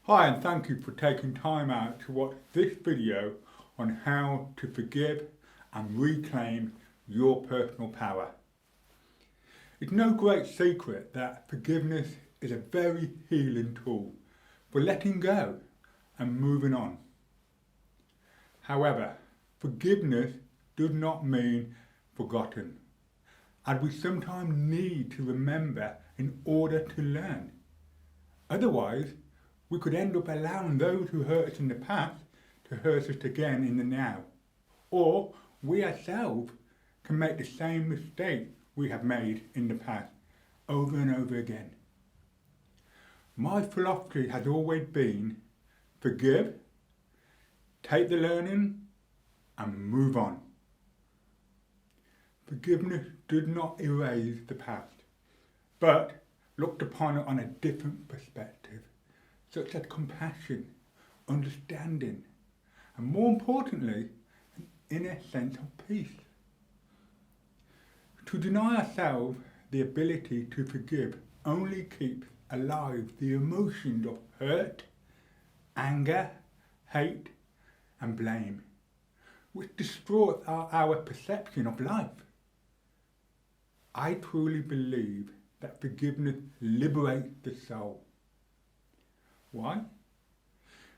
Hi, and thank you for taking time out to watch this video on how to forgive and reclaim your personal power. It's no great secret that forgiveness is a very healing tool for letting go and moving on. However, forgiveness does not mean forgotten, as we sometimes need to remember in order to learn. Otherwise, we could end up allowing those who hurt us in the past to hurt us again in the now. Or we ourselves can make the same mistake we have made in the past over and over again. My philosophy has always been forgive, take the learning, and move on. Forgiveness does not erase the past, but looked upon it on a different perspective, such as compassion, understanding, and more importantly, an inner sense of peace. To deny ourselves the ability to forgive only keeps alive the emotions of hurt, anger, hate, and blame, which destroy our perception of life. I truly believe that forgiveness liberates the soul. Why?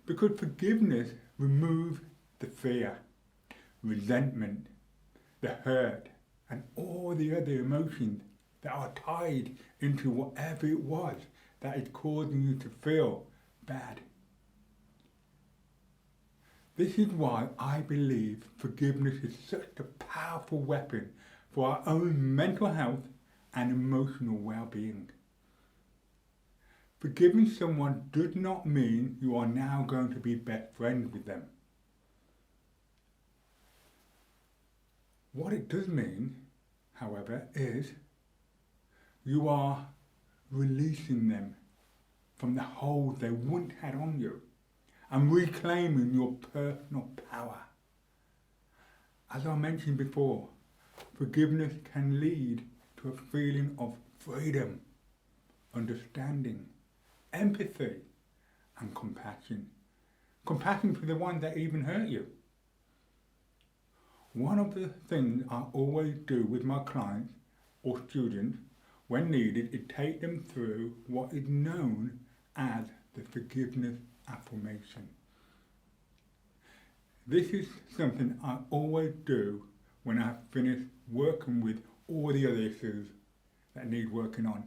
Because forgiveness removes the fear, resentment, the hurt, and all the other emotions that are tied into whatever it was that is causing you to feel bad. This is why I believe forgiveness is such a powerful weapon for our own mental health and emotional well-being. Forgiving someone does not mean you are now going to be best friends with them. What it does mean, however, is you are releasing them from the hold they once had on you and reclaiming your personal power. As I mentioned before, forgiveness can lead to a feeling of freedom, understanding, empathy, and compassion. Compassion for the one that even hurt you. One of the things I always do with my clients or students when needed is take them through what is known as the forgiveness affirmation. This is something I always do when I've finished working with all the other issues that need working on.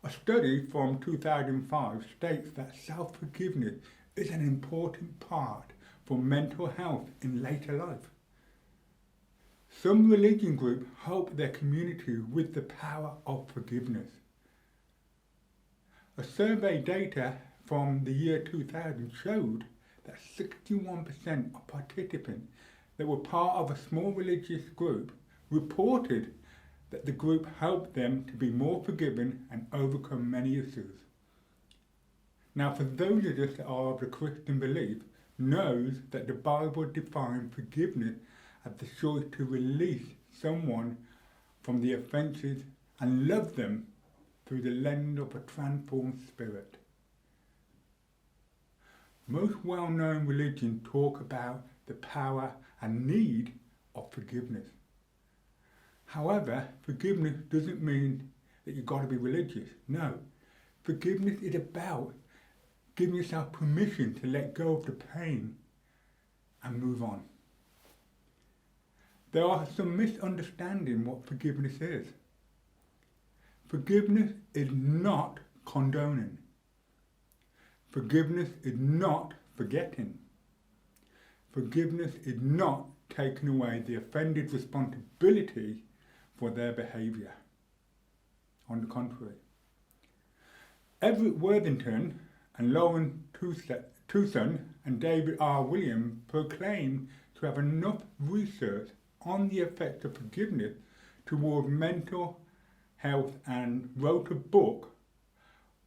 A study from 2005 states that self-forgiveness is an important part for mental health in later life. Some religion groups help their community with the power of forgiveness. A survey data from the year 2000 showed that 61% of participants that were part of a small religious group reported that the group helped them to be more forgiving and overcome many issues. Now, for those of us that are of the Christian belief, knows that the Bible defines forgiveness as the choice to release someone from the offences and love them through the lens of a transformed spirit. Most well-known religions talk about the power and need of forgiveness. However, forgiveness doesn't mean that you've got to be religious. No, forgiveness is about giving yourself permission to let go of the pain and move on. There are some misunderstanding what forgiveness is. Forgiveness is not condoning. Forgiveness is not forgetting. Forgiveness is not taking away the offender's responsibility for their behaviour. On the contrary, Everett Worthington and Lauren Tucson and David R. Williams proclaim to have enough research on the effects of forgiveness toward mental health and wrote a book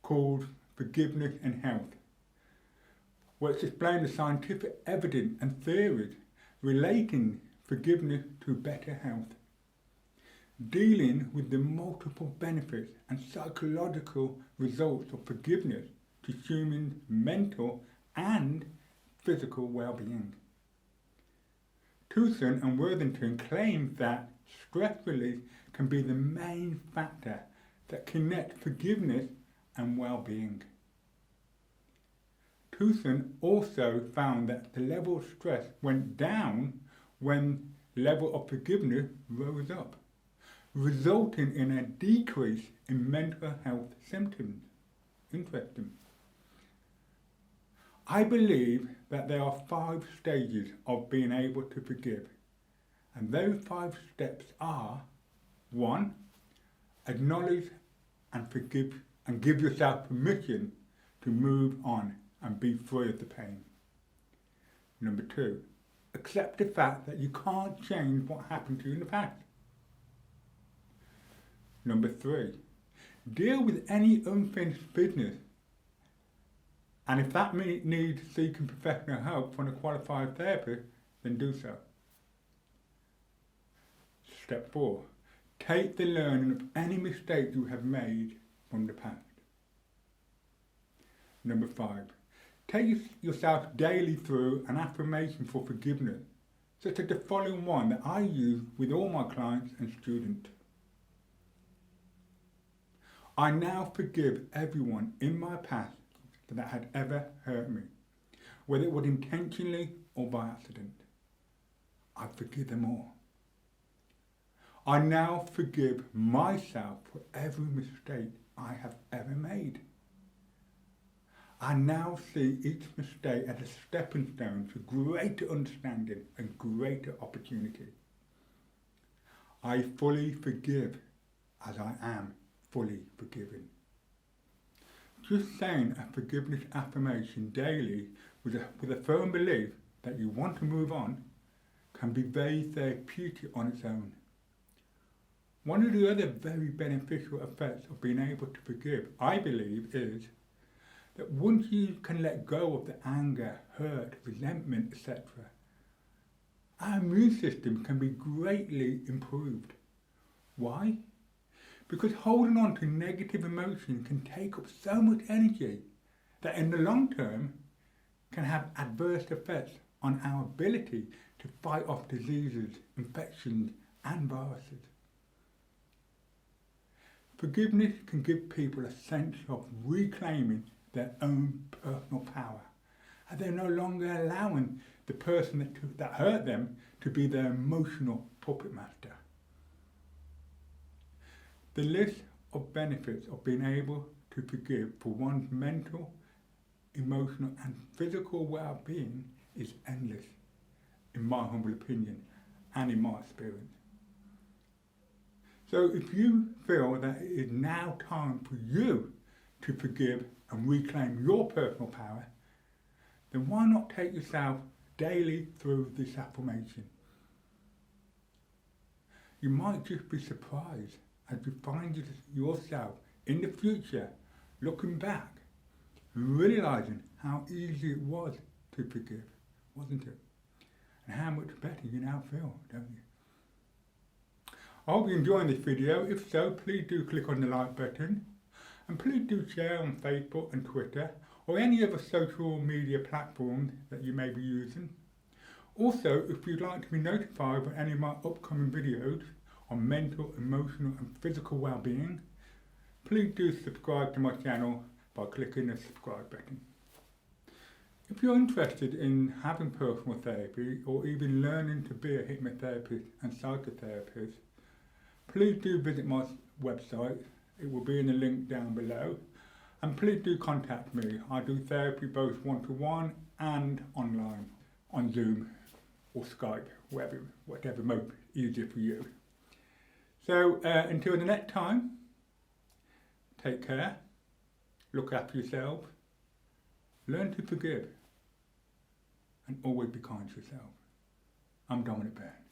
called Forgiveness and Health, which explains the scientific evidence and theories relating forgiveness to better health, dealing with the multiple benefits and psychological results of forgiveness to human mental and physical well-being. Tucson and Worthington claim that stress release can be the main factor that connects forgiveness and well-being. Tucson also found that the level of stress went down when the level of forgiveness rose up, resulting in a decrease in mental health symptoms. Interesting. I believe that there are 5 stages of being able to forgive, and those 5 steps are: 1. Acknowledge and forgive and give yourself permission to move on and be free of the pain. Number 2. Accept the fact that you can't change what happened to you in the past. Number 3. Deal with any unfinished business, and if that needs seeking professional help from a qualified therapist, then do so. Step 4. Take the learning of any mistake you have made from the past. Number 5. Take yourself daily through an affirmation for forgiveness, such as the following one that I use with all my clients and students. I now forgive everyone in my past that had ever hurt me, whether it was intentionally or by accident. I forgive them all. I now forgive myself for every mistake I have ever made. I now see each mistake as a stepping stone to greater understanding and greater opportunity. I fully forgive as I am fully forgiven. Just saying a forgiveness affirmation daily with a firm belief that you want to move on can be very therapeutic on its own. One of the other very beneficial effects of being able to forgive, I believe, is that once you can let go of the anger, hurt, resentment, etc., our immune system can be greatly improved. Why? Because holding on to negative emotion can take up so much energy that in the long term can have adverse effects on our ability to fight off diseases, infections, and viruses. Forgiveness can give people a sense of reclaiming their own personal power, and they're no longer allowing the person that hurt them to be their emotional puppet master. The list of benefits of being able to forgive for one's mental, emotional and physical well-being is endless, in my humble opinion and in my experience. So if you feel that it is now time for you to forgive and reclaim your personal power, then why not take yourself daily through this affirmation? You might just be surprised as you find yourself in the future looking back and realising how easy it was to forgive, wasn't it? And how much better you now feel, don't you? I hope you're enjoying this video. If so, please do click on the like button, and please do share on Facebook and Twitter or any other social media platforms that you may be using. Also, if you'd like to be notified of any of my upcoming videos on mental, emotional and physical well-being, please do subscribe to my channel by clicking the subscribe button. If you're interested in having personal therapy or even learning to be a hypnotherapist and psychotherapist, please do visit my website. It will be in the link down below. And please do contact me. I do therapy both one-to-one and online, on Zoom or Skype, whatever most easier for you. So until the next time, take care, look after yourself, learn to forgive, and always be kind to yourself. I'm Dominic Beirne.